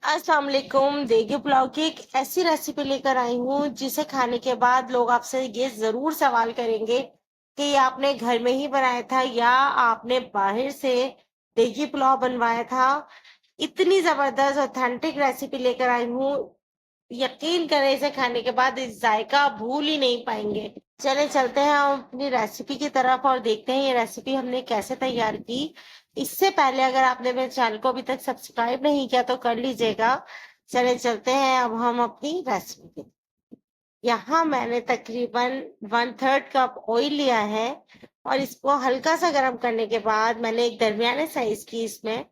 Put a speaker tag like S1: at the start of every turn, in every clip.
S1: अस्सलाम वालेकुम। देगी पुलाव की एक ऐसी रेसिपी लेकर आई हूँ जिसे खाने के बाद लोग आपसे ये जरूर सवाल करेंगे कि ये आपने घर में ही बनाया था या आपने बाहर से देगी पुलाव बनवाया था। इतनी जबरदस्त ऑथेंटिक रेसिपी लेकर आई हूँ। यकीन करें, इसे खाने के बाद इस जायका भूल ही नहीं पाएंगे। चले चलते हैं हम अपनी रेसिपी की तरफ और देखते हैं ये रेसिपी हमने कैसे तैयार की। इससे पहले अगर आपने मेरे चैनल को अभी तक सब्सक्राइब नहीं किया तो कर लीजिएगा। चले चलते हैं अब हम अपनी रेसिपी की। यहाँ मैंने तकरीबन 1/3 कप ऑयल लिया है और इसको हल्का सा गर्म करने के बाद मैंने एक दरमियाने साइज की इसमें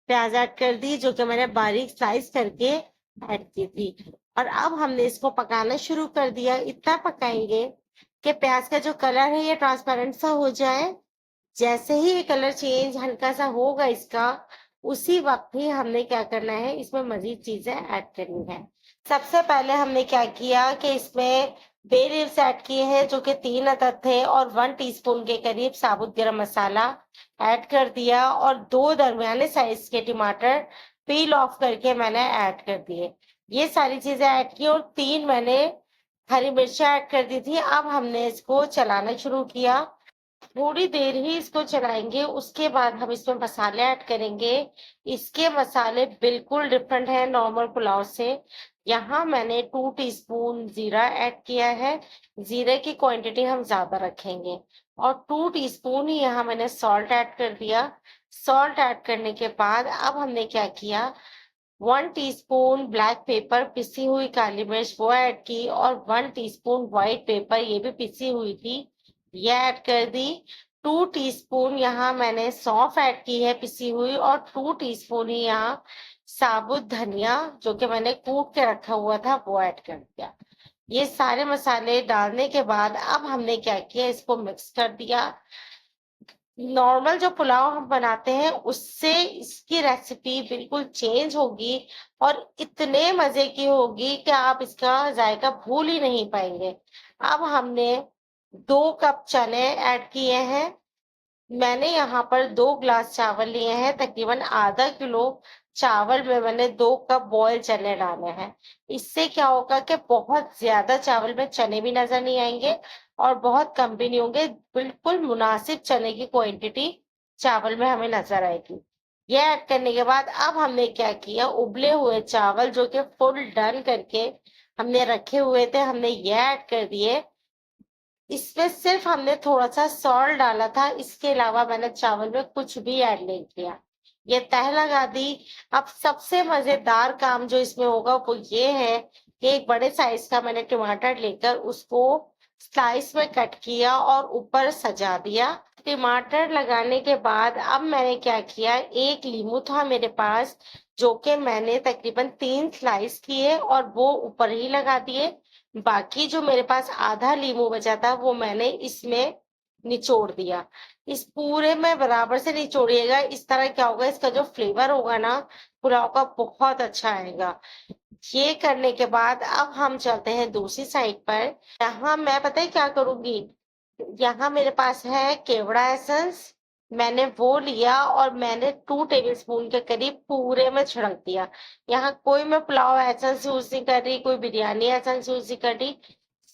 S1: प्याज ऐड कर दी, जो कि मैंने बारीक स्लाइस करके ऐड की थी। और अब हमने इसको पकाना शुरू कर दिया। इतना पकाएंगे कि प्याज का जो कलर है ये ट्रांसपेरेंट सा हो जाए। जैसे ही ये कलर चेंज हल्का सा होगा इसका, उसी वक्त ही हमने क्या करना है, इसमें मजीद चीजें ऐड करनी है। सबसे पहले हमने क्या किया कि इसमें बे लीव्स ऐड किए हैं, जो कि 3 अदद थे, और 1 टीस्पून के करीब साबुत गरम मसाला ऐड कर दिया, और 2 दरमियाने साइज के टमाटर पील ऑफ करके मैंने ऐड कर दिए। ये सारी चीजें ऐड की और 3 मैंने हरी मिर्चा ऐड कर दी थी। अब हमने इसको चलाना शुरू किया। थोड़ी देर ही इसको चलाएंगे, उसके बाद हम इसमें मसाले ऐड करेंगे। इसके मसाले बिल्कुल डिफरेंट है नॉर्मल पुलाव से। यहाँ मैंने 2 टीस्पून जीरा ऐड किया है। जीरे की क्वांटिटी हम ज्यादा रखेंगे। और 2 टीस्पून ही यहाँ मैंने सॉल्ट ऐड कर दिया। सॉल्ट ऐड करने के बाद अब हमने क्या किया, 1 टीस्पून ब्लैक पेपर, पिसी हुई काली मिर्च वो ऐड की, और 1 टीस्पून व्हाइट पेपर, ये भी पिसी हुई थी, ये ऐड कर दी। 2 टीस्पून यहाँ मैंने सौंफ ऐड की है पिसी हुई, और 2 टीस्पून ही यहाँ साबुत धनिया, जो कि मैंने कूट के रखा हुआ था, वो ऐड कर दिया। ये सारे मसाले डालने के बाद अब हमने क्या किया, इसको मिक्स कर दिया। नॉर्मल जो पुलाव हम बनाते हैं उससे इसकी रेसिपी बिल्कुल चेंज होगी और इतने मजे की होगी कि आप इसका जायका भूल ही नहीं पाएंगे। अब हमने 2 कप चने ऐड किए हैं। मैंने यहाँ पर 2 ग्लास चावल लिए हैं। तकरीबन आधा किलो चावल में मैंने 2 कप बॉयल चने डाले हैं। इससे क्या होगा कि बहुत ज्यादा चावल में चने भी नजर नहीं आएंगे और बहुत कम भी नहीं होंगे। बिल्कुल मुनासिब चने की क्वांटिटी चावल में हमें नजर आएगी। ये ऐड करने के बाद अब हमने क्या किया, उबले हुए चावल जो कि फुल डन करके हमने रखे हुए थे, हमने ये ऐड कर दिए। इसमें सिर्फ हमने थोड़ा सा सॉल्ट डाला था, इसके अलावा मैंने चावल में कुछ भी ऐड नहीं किया। ये तह लगा दी। अब सबसे मजेदार काम जो इसमें होगा वो ये है कि एक बड़े साइज का मैंने टमाटर लेकर उसको स्लाइस में कट किया और ऊपर सजा दिया। टमाटर लगाने के बाद अब मैंने क्या किया, एक लीमू था मेरे पास, जो कि मैंने तकरीबन 3 स्लाइस किए और वो ऊपर ही लगा दिए। बाकी जो मेरे पास आधा लीमू बचा था वो मैंने इसमें निचोड़ दिया। इस पूरे में बराबर से निचोड़िएगा। इस तरह क्या होगा, इसका जो फ्लेवर होगा ना पुलाव का, बहुत अच्छा आएगा। ये करने के बाद अब हम चलते हैं दूसरी साइड पर। यहाँ मैं पता है क्या करूंगी, यहाँ मेरे पास है केवड़ा एसेंस, मैंने वो लिया और मैंने 2 टेबलस्पून के करीब पूरे में छिड़क दिया। यहाँ कोई मैं पुलाव एसेंस यूज नहीं कर रही, कोई बिरयानी एसेंस यूज नहीं कर रही,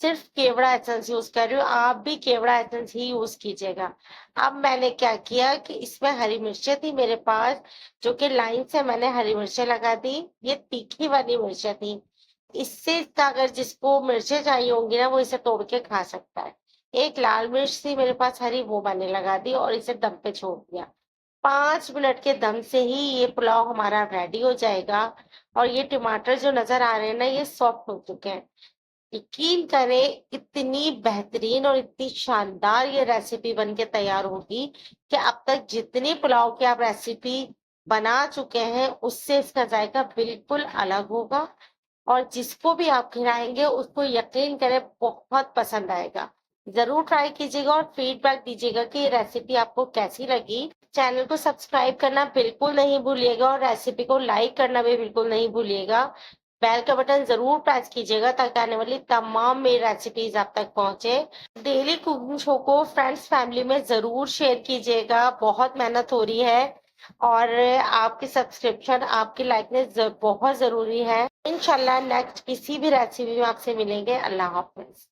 S1: सिर्फ केवड़ा एसेंस यूज कर रही हूँ। आप भी केवड़ा एसेंस ही यूज कीजिएगा। अब मैंने क्या किया कि इसमें हरी मिर्चें थी मेरे पास, जो कि लाइन से मैंने हरी मिर्चें लगा दी। ये तीखी वाली मिर्चें थी। इससे अगर जिसको मिर्चें चाहिए होंगी ना वो इसे तोड़ के खा सकता है। एक लाल मिर्च थी मेरे पास हरी, वो मैंने लगा दी और इसे दम पे छोड़ दिया। 5 मिनट के दम से ही ये पुलाव हमारा रेडी हो जाएगा। और ये टमाटर जो नजर आ रहे हैं ना, ये सॉफ्ट हो चुके हैं। यकीन करें, इतनी बेहतरीन और इतनी शानदार ये रेसिपी बन के तैयार होगी कि अब तक जितनी पुलाव की आप रेसिपी बना चुके हैं उससे इसका जायका बिल्कुल अलग होगा। और जिसको भी आप खिलाएंगे उसको यकीन करें बहुत पसंद आएगा। जरूर ट्राई कीजिएगा और फीडबैक दीजिएगा कि ये रेसिपी आपको कैसी लगी। चैनल को सब्सक्राइब करना बिल्कुल नहीं भूलिएगा और रेसिपी को लाइक करना भी बिल्कुल नहीं भूलिएगा। बेल का बटन जरूर प्रेस कीजिएगा ताकि आने वाली तमाम मेरी रेसिपीज आप तक पहुंचे। डेली कुकिंग शो को फ्रेंड्स फैमिली में जरूर शेयर कीजिएगा। बहुत मेहनत हो रही है और आपकी सब्सक्रिप्शन, आपकी लाइकनेस बहुत ज़रूरी है। इंशाल्लाह नेक्स्ट किसी भी रेसिपी में आपसे मिलेंगे। अल्लाह हाफ़िज़।